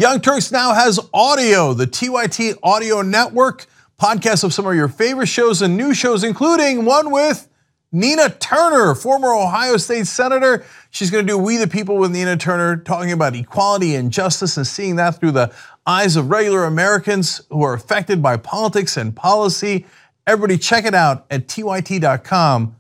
Young Turks now has audio, the TYT Audio Network, podcasts of some of your favorite shows and new shows, including one with Nina Turner, former Ohio State Senator. She's going to do We the People with Nina Turner, talking about equality and justice and seeing that through the eyes of regular Americans who are affected by politics and policy. Everybody check it out at tyt.com/audio.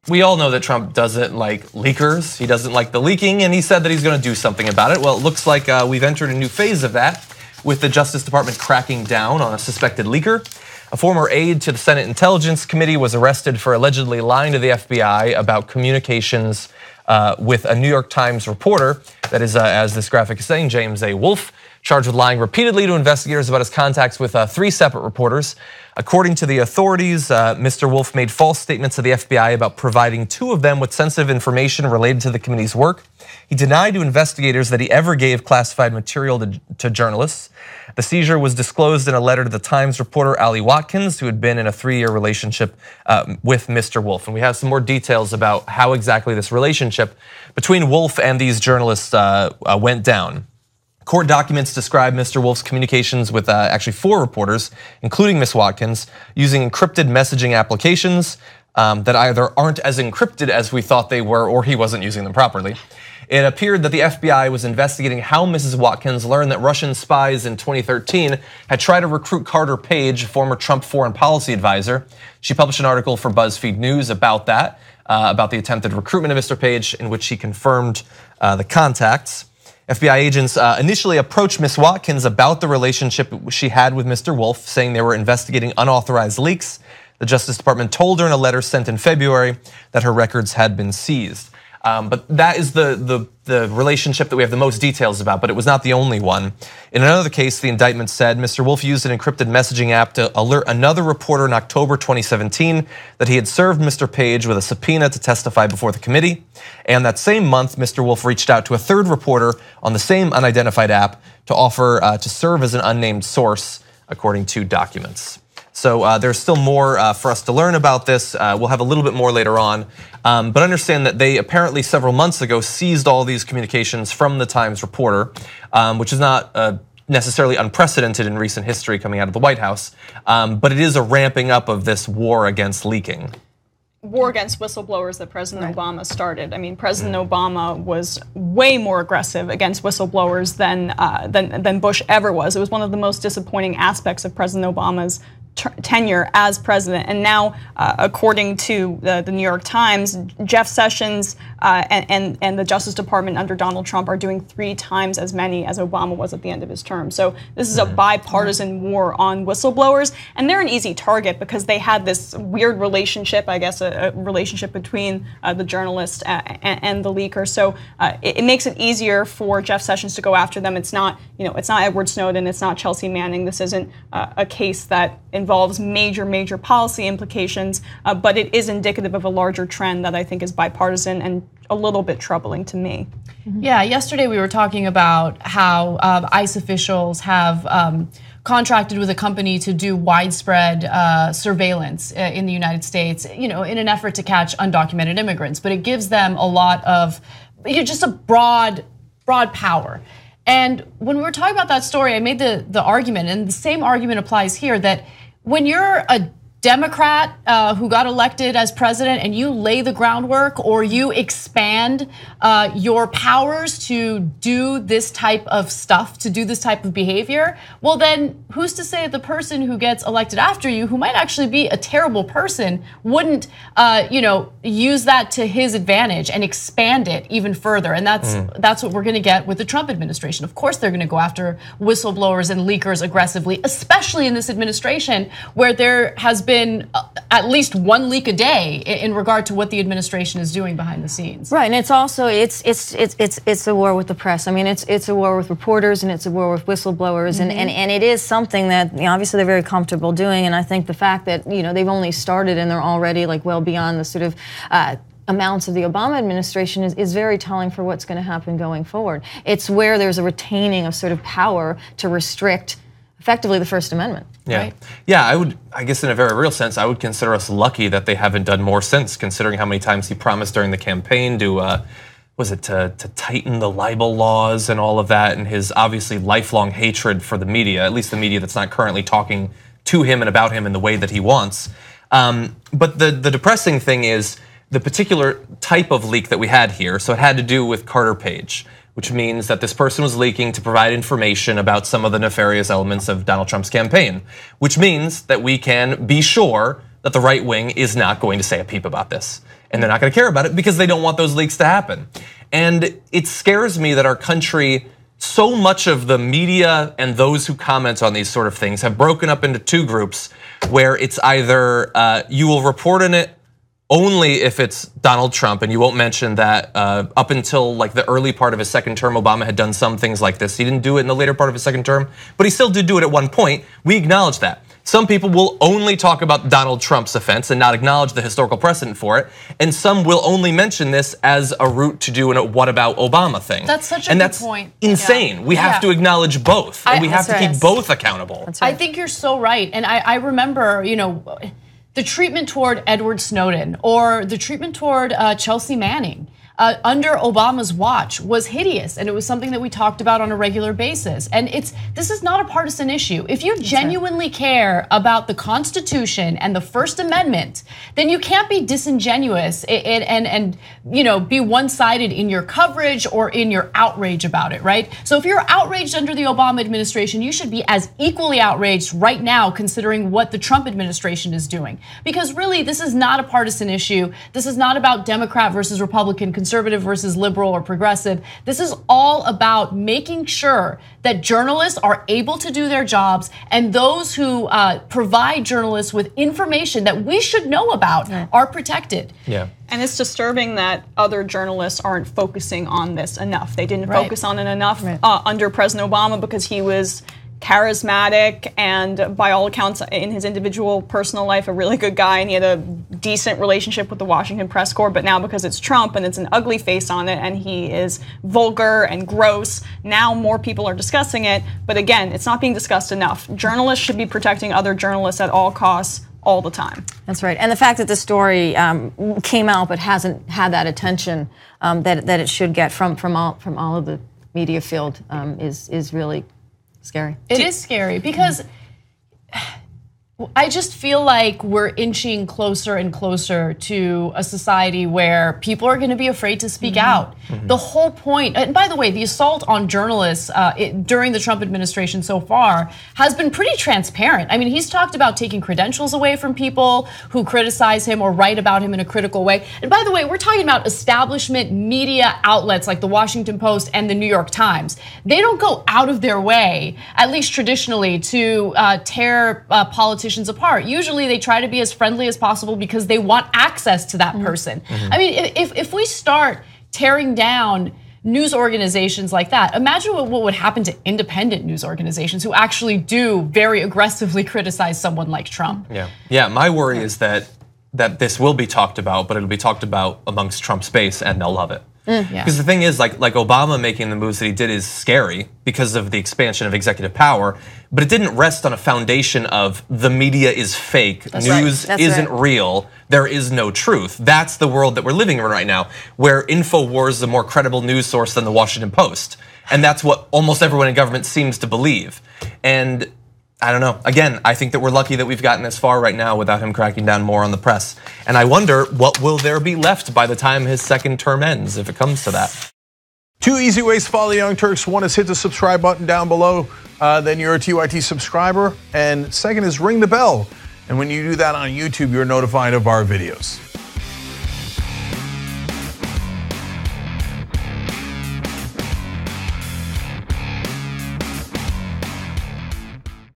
We all know that Trump doesn't like leakers. He doesn't like the leaking, and he said that he's going to do something about it. Well, it looks like we've entered a new phase of that, with the Justice Department cracking down on a suspected leaker. A former aide to the Senate Intelligence Committee was arrested for allegedly lying to the FBI about communications with a New York Times reporter. That is, as this graphic is saying, James A. Wolfe, charged with lying repeatedly to investigators about his contacts with 3 separate reporters. According to the authorities, Mr. Wolfe made false statements to the FBI about providing 2 of them with sensitive information related to the committee's work. He denied to investigators that he ever gave classified material to journalists. The seizure was disclosed in a letter to the Times reporter Ali Watkins, who had been in a 3-year relationship with Mr. Wolfe. And we have some more details about how exactly this relationship between Wolfe and these journalists went down. Court documents describe Mr. Wolfe's communications with actually 4 reporters, including Ms. Watkins, using encrypted messaging applications that either aren't as encrypted as we thought they were, or he wasn't using them properly. It appeared that the FBI was investigating how Mrs. Watkins learned that Russian spies in 2013 had tried to recruit Carter Page, former Trump foreign policy advisor. She published an article for BuzzFeed News about that, about the attempted recruitment of Mr. Page, in which she confirmed the contacts. FBI agents initially approached Ms. Watkins about the relationship she had with Mr. Wolfe, saying they were investigating unauthorized leaks. The Justice Department told her in a letter sent in February that her records had been seized. But that is the relationship that we have the most details about, but it was not the only one. In another case, the indictment said Mr. Wolfe used an encrypted messaging app to alert another reporter in October 2017 that he had served Mr. Page with a subpoena to testify before the committee. And that same month, Mr. Wolfe reached out to a 3rd reporter on the same unidentified app to offer to serve as an unnamed source, according to documents. So there's still more for us to learn about this. We'll have a little bit more later on. But understand that they apparently several months ago seized all these communications from the Times reporter, which is not necessarily unprecedented in recent history coming out of the White House. But it is a ramping up of this war against leaking. War against whistleblowers that President Obama started. I mean, President Obama was way more aggressive against whistleblowers than Bush ever was. It was one of the most disappointing aspects of President Obama's tenure as president. And now, according to the New York Times, Jeff Sessions and the Justice Department under Donald Trump are doing 3 times as many as Obama was at the end of his term. So this is a bipartisan war on whistleblowers, and they're an easy target because they had this weird relationship, I guess, a relationship between the journalist and the leaker. So it makes it easier for Jeff Sessions to go after them. It's not, it's not Edward Snowden, it's not Chelsea Manning. This isn't a case that involves major policy implications, but it is indicative of a larger trend that I think is bipartisan and a little bit troubling to me. Yeah, yesterday we were talking about how ICE officials have contracted with a company to do widespread surveillance in the United States, in an effort to catch undocumented immigrants. But it gives them a lot of, just a broad power. And when we were talking about that story, I made the argument, and the same argument applies here, that when you're a Democrat who got elected as president and you lay the groundwork or you expand your powers to do this type of stuff, to do this type of behavior, well then who's to say that the person who gets elected after you, who might actually be a terrible person, wouldn't use that to his advantage and expand it even further? And that's what we're going to get with the Trump administration. Of course they're going to go after whistleblowers and leakers aggressively, especially in this administration where there has been at least 1 leak a day in regard to what the administration is doing behind the scenes. Right, and it's also it's a war with the press. I mean, it's a war with reporters and it's a war with whistleblowers, and it is something that obviously they're very comfortable doing. And I think the fact that they've only started and they're already well beyond the sort of amounts of the Obama administration is very telling for what's going to happen going forward. It's where there's a retaining of sort of power to restrict effectively the First Amendment. Yeah, right? Yeah. I guess in a very real sense, I would consider us lucky that they haven't done more since, considering how many times he promised during the campaign to to tighten the libel laws and all of that, and his obviously lifelong hatred for the media, at least the media that's not currently talking to him and about him in the way that he wants. But the depressing thing is the particular type of leak that we had here. So it had to do with Carter Page, which means that this person was leaking to provide information about some of the nefarious elements of Donald Trump's campaign, which means that we can be sure that the right wing is not going to say a peep about this. And they're not going to care about it because they don't want those leaks to happen. And it scares me that our country, so much of the media and those who comment on these sort of things have broken up into two groups where it's either you will report on it only if it's Donald Trump, and you won't mention that up until like the early part of his second term, Obama had done some things like this. He didn't do it in the later part of his second term, but he still did do it at one point. We acknowledge that. Some people will only talk about Donald Trump's offense and not acknowledge the historical precedent for it, and some will only mention this as a route to do a what about Obama thing. That's such a good point. Insane. Yeah. We have to acknowledge both, and we have to keep both accountable. Right. I think you're so right, and I remember, the treatment toward Edward Snowden or the treatment toward Chelsea Manning under Obama's watch was hideous, and it was something that we talked about on a regular basis. And this is not a partisan issue. If you genuinely care about the Constitution and the First Amendment, then you can't be disingenuous and be one-sided in your coverage or in your outrage about it, right? So if you're outraged under the Obama administration, you should be as equally outraged right now considering what the Trump administration is doing. Because really, this is not a partisan issue. This is not about Democrat versus Republican, conservative versus liberal or progressive. This is all about making sure that journalists are able to do their jobs, and those who provide journalists with information that we should know about are protected. Yeah. And it's disturbing that other journalists aren't focusing on this enough. They didn't focus on it enough under President Obama because he was charismatic and, by all accounts, in his individual personal life, a really good guy, and he had a decent relationship with the Washington press corps. But now, because it's Trump and it's an ugly face on it and he is vulgar and gross, now more people are discussing it. But again, it's not being discussed enough. Journalists should be protecting other journalists at all costs, all the time. That's right. And the fact that the story came out but hasn't had that attention that it should get from all of the media field is really scary. It is scary because I just feel like we're inching closer and closer to a society where people are going to be afraid to speak out. The whole point, and by the way, the assault on journalists during the Trump administration so far has been pretty transparent. I mean, he's talked about taking credentials away from people who criticize him or write about him in a critical way. And by the way, we're talking about establishment media outlets like the Washington Post and the New York Times. They don't go out of their way, at least traditionally, to tear politicians apart. Usually they try to be as friendly as possible because they want access to that person. I mean, if we start tearing down news organizations like that, imagine what would happen to independent news organizations who actually do very aggressively criticize someone like Trump. Yeah, my worry is that this will be talked about, but it'll be talked about amongst Trump's base and they'll love it. Because the thing is, like Obama making the moves that he did is scary because of the expansion of executive power, but it didn't rest on a foundation of the media is fake, news isn't real, there is no truth. That's the world that we're living in right now, where InfoWars is a more credible news source than the Washington Post. And that's what almost everyone in government seems to believe. And I don't know. Again, I think that we're lucky that we've gotten this far right now without him cracking down more on the press. And I wonder, what will there be left by the time his second term ends, if it comes to that? 2 easy ways to follow the Young Turks. One is hit the subscribe button down below, then you're a TYT subscriber. And second is ring the bell. And when you do that on YouTube, you're notified of our videos.